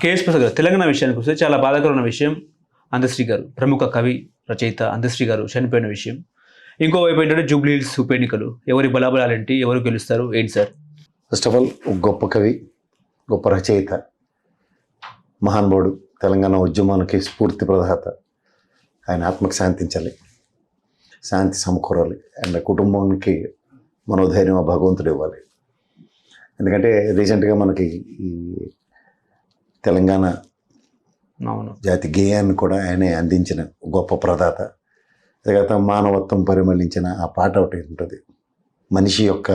KS Prasad గారు తెలంగాణ విషయానికి వస్తే చాలా బాధాకరమైన విషయం. అందశ్రీ గారు, ప్రముఖ కవి రచయిత అందశ్రీ గారు చనిపోయిన విషయం. ఇంకోవైపు ఏంటంటే జూబ్లీ హిల్స్ ఉప ఎన్నికలు. ఎవరి బలాబలాలేంటి, ఎవరు గెలుస్తారు ఏంటి సార్? ఫస్ట్ ఆఫ్ ఆల్ గొప్ప కవి, గొప్ప రచయిత, మహానుభావుడు, తెలంగాణ ఉద్యమానికి స్ఫూర్తి ప్రదాత. ఆయన ఆత్మకు శాంతించాలి, శాంతి సమకూరాలి, అండ్ కుటుంబానికి మనోధైర్యం భగవంతుడు ఇవ్వాలి. ఎందుకంటే రీసెంట్గా మనకి ఈ తెలంగాణ జాతి గేయాన్ని కూడా ఆయనే అందించిన గొప్ప ప్రదాత. తర్వాత మానవత్వం పరిమళించిన ఆ పాట ఒకటి ఉంటుంది, మనిషి యొక్క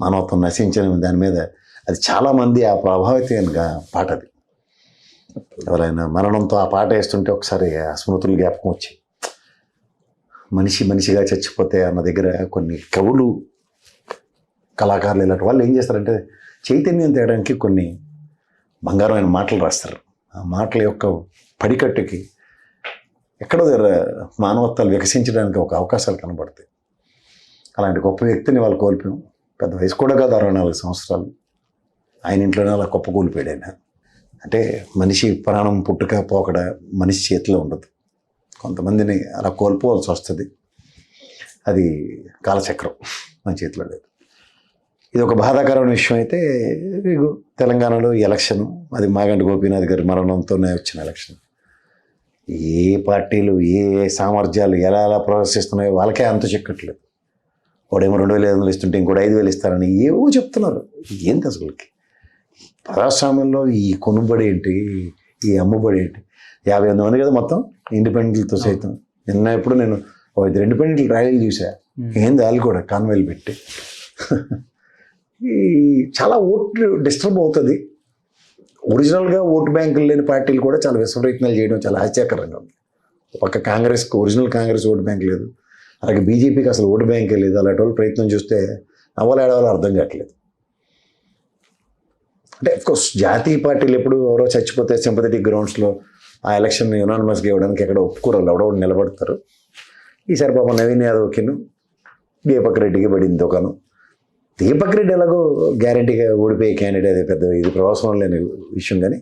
మానవత్వం నశించిన దాని మీద. అది చాలామంది ఆ ప్రభావితమైన పాట. అది ఎవరైనా మరణంతో ఆ పాట వేస్తుంటే ఒకసారి ఆ స్మృతులు జ్ఞాపకం వచ్చాయి. మనిషి మనిషిగా చచ్చిపోతే అన్న దగ్గర కొన్ని కవులు, కళాకారులు ఇలాంటి వాళ్ళు ఏం చేస్తారంటే చైతన్యం తేయడానికి కొన్ని బంగారమైన మాటలు రాస్తారు. ఆ మాటల యొక్క పడికట్టుకి ఎక్కడో దగ్గర మానవత్వాలు వికసించడానికి ఒక అవకాశాలు కనబడతాయి. అలాంటి గొప్ప వ్యక్తిని వాళ్ళు కోల్పోయాం. పెద్ద వయసు కూడా కాదు, 64 సంవత్సరాలు. ఆయన ఇంట్లోనే అలా గొప్ప కూలిపోయాడు ఆయన. అంటే మనిషి ప్రాణం పుట్టుక పోకడ మనిషి చేతిలో ఉండదు. కొంతమందిని అలా కోల్పోవాల్సి వస్తుంది. అది కాలచక్రం, మన చేతిలో లేదు. ఇది ఒక బాధాకరమైన విషయం. అయితే తెలంగాణలో ఎలక్షన్, అది మాగంటి గోపీనాథ్ గారి మరణంతోనే వచ్చిన ఎలక్షన్. ఏ పార్టీలు ఏ సామర్థ్యాలు ఎలా ఎలా ప్రదర్శిస్తున్నాయో వాళ్ళకే అంత చిక్కట్లేదు. వాడేమో 2,500 ఇస్తుంటే ఇంకోటి 5,000 ఇస్తారని ఏవో చెప్తున్నారు. ఏంటి అసలుకి ప్రజాస్వామ్యంలో ఈ కొనుబడి ఏంటి, ఈ అమ్ముబడి ఏంటి? 58 మంది కదా మొత్తం ఇండిపెండెంట్లతో సైతం. నిన్న ఎప్పుడు నేను 2 ఇండిపెండెంట్ ర్యాలీలు చూసా. ఏంది వాళ్ళు కూడా కాన్వాయ్లు పెట్టి. ఈ చాలా ఓట్లు డిస్టర్బ్ అవుతుంది. ఒరిజినల్గా ఓటు బ్యాంకులు లేని పార్టీలు కూడా చాలా విశ్వప్రయత్నాలు చేయడం చాలా ఆశ్చర్యకరంగా ఉంది. పక్క కాంగ్రెస్కి ఒరిజినల్ కాంగ్రెస్ ఓటు బ్యాంక్ లేదు, అలాగే బీజేపీకి అసలు ఓటు బ్యాంకే లేదు. అలాంటి వాళ్ళు ప్రయత్నం చూస్తే నవ్వలేడవాలో అర్థం కావట్లేదు. అంటే అఫ్కోర్స్ జాతీయ పార్టీలు ఎప్పుడు ఎవరో చచ్చిపోతే సింపథెటిక్ గ్రౌండ్స్లో ఆ ఎలక్షన్ యునానిమస్గా ఇవ్వడానికి ఎక్కడ ఒప్పుకోరాలు, ఎవడో నిలబడతారు. ఈసారి పాపం నవీన్ యాదవ్కిను దీపక్ రెడ్డికి పడింది దుకాణం. దీపక్ రెడ్డి ఎలాగో గ్యారంటీగా ఓడిపోయే క్యాండిడేట్, అది పెద్ద ఇది ప్రవాసం లేని విషయం. కానీ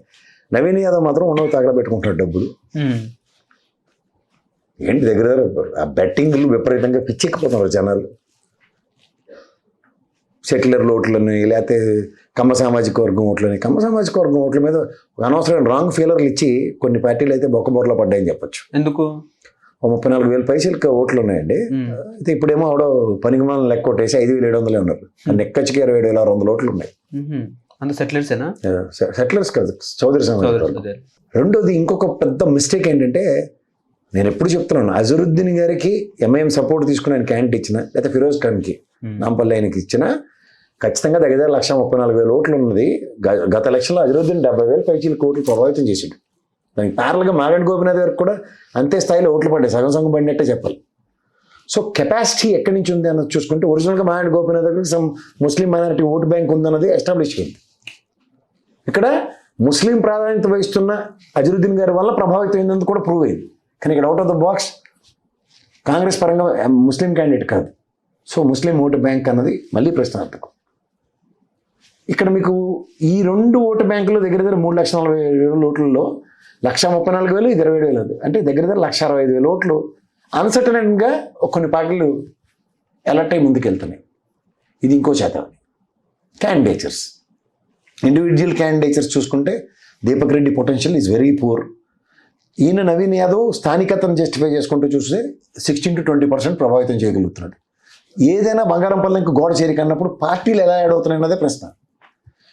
నవీన్ యాదవ్ మాత్రం ఉన్నవి తగలబెట్టుకుంటాడు డబ్బులు. ఏంటి దగ్గర ఆ బెట్టింగ్లు విపరీతంగా పిచ్చెక్కిపోతున్నారు జనాలు. సెటిలర్ల ఓట్లని, లేకపోతే కమ్మ సామాజిక వర్గం ఓట్లని. కమ్మ సామాజిక వర్గం ఓట్ల మీద అనవసరమైన రాంగ్ ఫీలర్లు ఇచ్చి కొన్ని పార్టీలు అయితే బొక్కబొరలో పడ్డాయని చెప్పచ్చు. ఎందుకు? 34,000 పైసలకి ఓట్లు ఉన్నాయండి. అయితే ఇప్పుడేమో ఆవిడ పనికిమాలను లెక్క కొట్టేసి 5,700 ఉన్నారు. నెక్కచ్చికి 27,600 ఓట్లు ఉన్నాయి. అంత సెటిలర్సేనా? సెటిలర్స్ కాదు, చౌదరి సమాజం. రెండోది ఇంకొక పెద్ద మిస్టేక్ ఏంటంటే, నేను ఎప్పుడు చెప్తున్నాను, అజరుద్దీన్ గారికి ఎంఐఎం సపోర్ట్ తీసుకుని ఆయన క్యాండిడేట్ ఇచ్చిన, లేకపోతే ఫిరోజ్ ఖాన్కి నాంపల్లి ఆయనకి ఇచ్చిన, ఖచ్చితంగా దగ్గర 1,34,000 ఓట్లు ఉన్నది. గత ఎలక్షన్లో అజరుద్దీన్ 70,000 పైచీలకు ఓట్లు ప్రభావితం చేసాడు. దానికి ప్యారల్గా మాగంటి గోపీనాథ్ గారికి కూడా అంతే స్థాయిలో ఓట్లు పడ్డాయి, సగం సగం పడినట్టే చెప్పాలి. సో కెపాసిటీ ఎక్కడి నుంచి ఉంది అన్నది చూసుకుంటే, ఒరిజినల్గా మాగంటి గోపీనాథ్ గారికి సమ్ ముస్లిం మైనారిటీ ఓటు బ్యాంక్ ఉందన్నది ఎస్టాబ్లిష్ అయింది. ఇక్కడ ముస్లిం ప్రాధాన్యత వహిస్తున్న అజరుద్దీన్ గారి వల్ల ప్రభావితం అయిందని కూడా ప్రూవ్ అయింది. కానీ ఇక్కడ out of the box Congress పరంగా ముస్లిం క్యాండిడేట్ కాదు. సో ముస్లిం ఓటు బ్యాంక్ అన్నది మళ్ళీ ప్రశ్నార్థకం. ఇక్కడ మీకు ఈ 2 ఓటు బ్యాంకులు దగ్గర 3,40,000 ఓట్లలో 1,34,000, 27,000, అంటే దగ్గర 1,65,000 ఓట్లు అన్సర్టన్గా కొన్ని పార్టీలు ఎలర్ట్ అయి ముందుకెళ్తున్నాయి. ఇది ఇంకో శాతం. క్యాండిడేచర్స్, ఇండివిజువల్ క్యాండిడేచర్స్ చూసుకుంటే Deepak Reddy potential is very poor. ఈయన నవీన్ యాదవ్ స్థానికతను జస్టిఫై చేసుకుంటూ చూస్తే 16 to 20% ప్రభావితం చేయగలుగుతున్నాడు. ఏదైనా బంగారంపల్లికి గోడ చేరిక అన్నప్పుడు పార్టీలు ఎలా యాడ్ అవుతున్నాయి అన్నదే ప్రశ్న.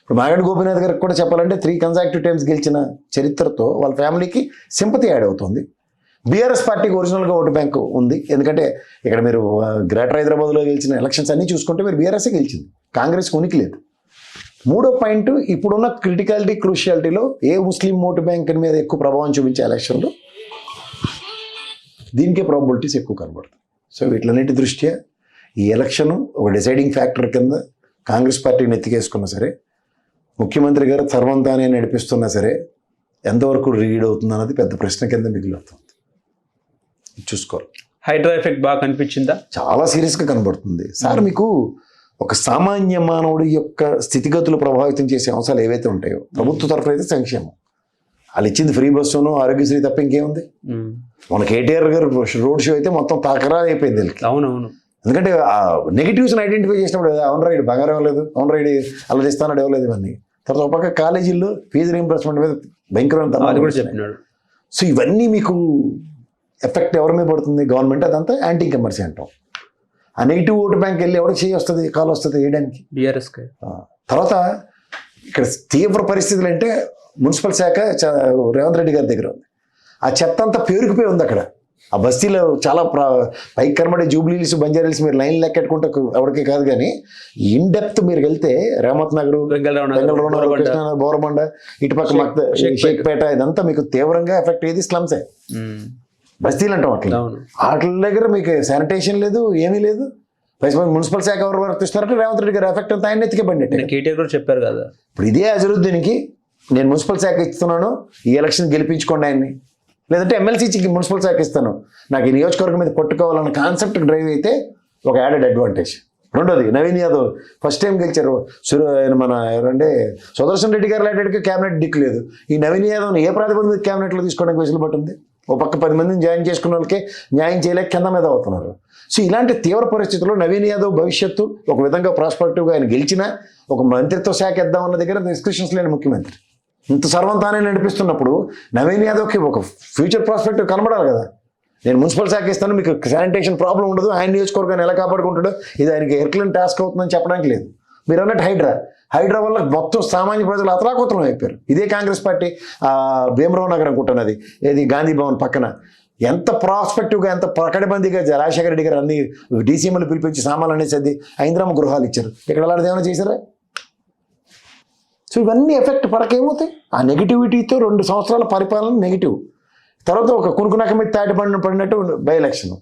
ఇప్పుడు మాగంటి గోపీనాథ్ గారికి కూడా చెప్పాలంటే 3 consecutive times గెలిచిన చరిత్రతో వాళ్ళ ఫ్యామిలీకి సింపతి యాడ్ అవుతుంది. బీఆర్ఎస్ పార్టీకి ఒరిజినల్గా ఓటు బ్యాంకు ఉంది. ఎందుకంటే ఇక్కడ మీరు గ్రేటర్ హైదరాబాద్లో గెలిచిన ఎలక్షన్స్ అన్నీ చూసుకుంటే మీరు బీఆర్ఎస్ఏ గెలిచింది, కాంగ్రెస్కి ఉనికి లేదు. మూడో పాయింట్, ఇప్పుడున్న క్రిటికాలిటీ క్రూషియాలిటీలో ఏ ముస్లిం ఓటు బ్యాంక్ మీద ఎక్కువ ప్రభావం చూపించే ఎలక్షన్లో దీనికే ప్రాబిలిటీస్ ఎక్కువ కనబడుతుంది. సో వీటిలన్నిటి దృష్ట్యా ఈ ఎలక్షన్ ఒక డిసైడింగ్ ఫ్యాక్టర్ కింద కాంగ్రెస్ పార్టీని ఎత్తికేసుకున్నా సరే, ముఖ్యమంత్రి గారు సర్వంతానే నడిపిస్తున్నా సరే, ఎంతవరకు రీడ్ అవుతుంది అన్నది పెద్ద ప్రశ్న కింద మిగిలిపోతుంది. చూసుకోవాలి. హైడ్రా ఎఫెక్ట్ బాగా కనిపించిందా? చాలా సీరియస్గా కనబడుతుంది సార్. మీకు ఒక సామాన్య మానవుడి యొక్క స్థితిగతులు ప్రభావితం చేసే అంశాలు ఏవైతే ఉంటాయో, ప్రభుత్వ తరఫున అయితే సంక్షేమం, వాళ్ళు ఇచ్చింది ఫ్రీ బస్సును ఆరోగ్యశ్రీ తప్ప ఇంకేముంది. మన కేటీఆర్ గారు రోడ్ షో అయితే మొత్తం తాకరా అయిపోయింది వీళ్ళకి. అవునవును. ఎందుకంటే నెగిటివ్స్ని ఐడెంటిఫై చేసినప్పుడు అవును రైడ్ బంగారం ఇవ్వలేదు, అవును రైడ్ అలా చేస్తానడు ఇవ్వలేదు ఇవన్నీ. తర్వాత ఒక పక్క కాలేజీల్లో ఫీజు రీంబర్స్మెంట్ మీద భయంకరమైన కూడా చెప్పినాడు. సో ఇవన్నీ మీకు ఎఫెక్ట్ ఎవరి మీద పడుతుంది? గవర్నమెంట్. అదంతా యాంటీ ఇన్కంబెన్సీ అంటాం. ఆ నెగిటివ్ ఓటు బ్యాంక్ వెళ్ళి ఎవరికి చేయి వస్తుంది, కాల్ వస్తుంది వేయడానికి? బీఆర్ఎస్. తర్వాత ఇక్కడ తీవ్ర పరిస్థితులు అంటే మున్సిపల్ శాఖ రేవంత్ రెడ్డి గారి దగ్గర ఉంది. ఆ చెత్త అంతా పేరుకుపోయి ఉంది అక్కడ. ఆ బస్తీలో చాలా పైకి కనబడే జూబ్లీహిల్స్, బంజారాహిల్స్ మీరు లైన్ లెక్కెట్టుకుంటే ఎవరికి కాదు, కానీ ఇన్ డెప్త్ మీరు వెళ్తే రేమత్ నగర్, బోరబండ, ఇటుపక్క షేక్పేట, ఇదంతా మీకు తీవ్రంగా ఎఫెక్ట్ అయ్యేది స్లమ్సే, బస్తీలు అంటాం. అట్లా వాటి దగ్గర మీకు శానిటేషన్ లేదు, ఏమీ లేదు. మున్సిపల్ శాఖ ఎవరు వర్తిస్తున్నారంటే రేవంత్ రెడ్డి గారు ఎఫెక్ట్ అంతా ఆయన ఎత్తికే బండి. కేటీఆర్ కూడా చెప్పారు కదా, ఇప్పుడు ఇదే అజరుద్దీన్కి నేను మున్సిపల్ శాఖ ఇస్తున్నాను, ఈ ఎలక్షన్ గెలిపించుకోండి ఆయన్ని, లేదంటే ఎమ్మెల్సీకి మున్సిపల్ శాఖ ఇస్తాను, నాకు ఈ నియోజకవర్గం మీద పట్టుకోవాలన్న కాన్సెప్ట్ డ్రైవ్ అయితే ఒక యాడెడ్ అడ్వాంటేజ్. రెండోది, నవీన్ యాదవ్ ఫస్ట్ టైం గెలిచారు. మన ఎవరంటే సుదర్శన్ రెడ్డి గారు లాంటి క్యాబినెట్ దిక్కు లేదు. ఈ నవీన్ యాదవ్ని ఏ ప్రాతిపదిక మీద క్యాబినెట్లో తీసుకోవడానికి వెసులుబాటు ఉంది? ఓ పక్క 10 మందిని జాయిన్ చేసుకున్న వాళ్ళకే న్యాయం చేయలేక కింద మీద అవుతున్నారు. సో ఇలాంటి తీవ్ర పరిస్థితుల్లో నవీన్ యాదవ్ భవిష్యత్తు ఒక విధంగా ప్రాస్పెక్టివ్గా ఆయన గెలిచినా ఒక మంత్రిత్వ శాఖ ఇద్దామన్న దగ్గర డిస్కషన్స్ లేని ముఖ్యమంత్రి ఇంత సర్వంతానే నడిపిస్తున్నప్పుడు నవీన్ యాదవ్కి ఒక ఫ్యూచర్ ప్రాస్పెక్టివ్ కనబడాలి కదా. నేను మున్సిపల్ శాఖ ఇస్తాను, మీకు శానిటేషన్ ప్రాబ్లం ఉండదు, ఆయన నియోజకవర్గాన్ని ఎలా కాపాడుకుంటాడో ఇది ఆయనకి ఎర్క్లెన్ టాస్క్ అవుతుందని చెప్పడానికి లేదు. మీరు అన్నట్టు హైడ్రా వల్ల మొత్తం సామాన్య ప్రజలు అతలాకుతలం అయిపోయారు. ఇదే కాంగ్రెస్ పార్టీ భీమరావు నగర్ అనుకుంటున్నది, ఏది గాంధీ భవన్ పక్కన, ఎంత ప్రాస్పెక్టివ్గా ఎంత పకడ్బందీగా రాజశేఖర రెడ్డి గారు అన్ని డీసీఎంలు పిలిపించి సామాన్లు అనేసి ఐంద్రమ్మ గృహాలు ఇచ్చారు. ఇక్కడ అలాంటిది ఏమైనా చేశారా? సో ఇవన్నీ ఎఫెక్ట్ పడకేమవుతాయి? ఆ నెగిటివిటీతో 2 సంవత్సరాల పరిపాలన నెగిటివ్. తర్వాత ఒక కునుకునక మీద తాటి పడినట్టు బై ఎలక్షన్.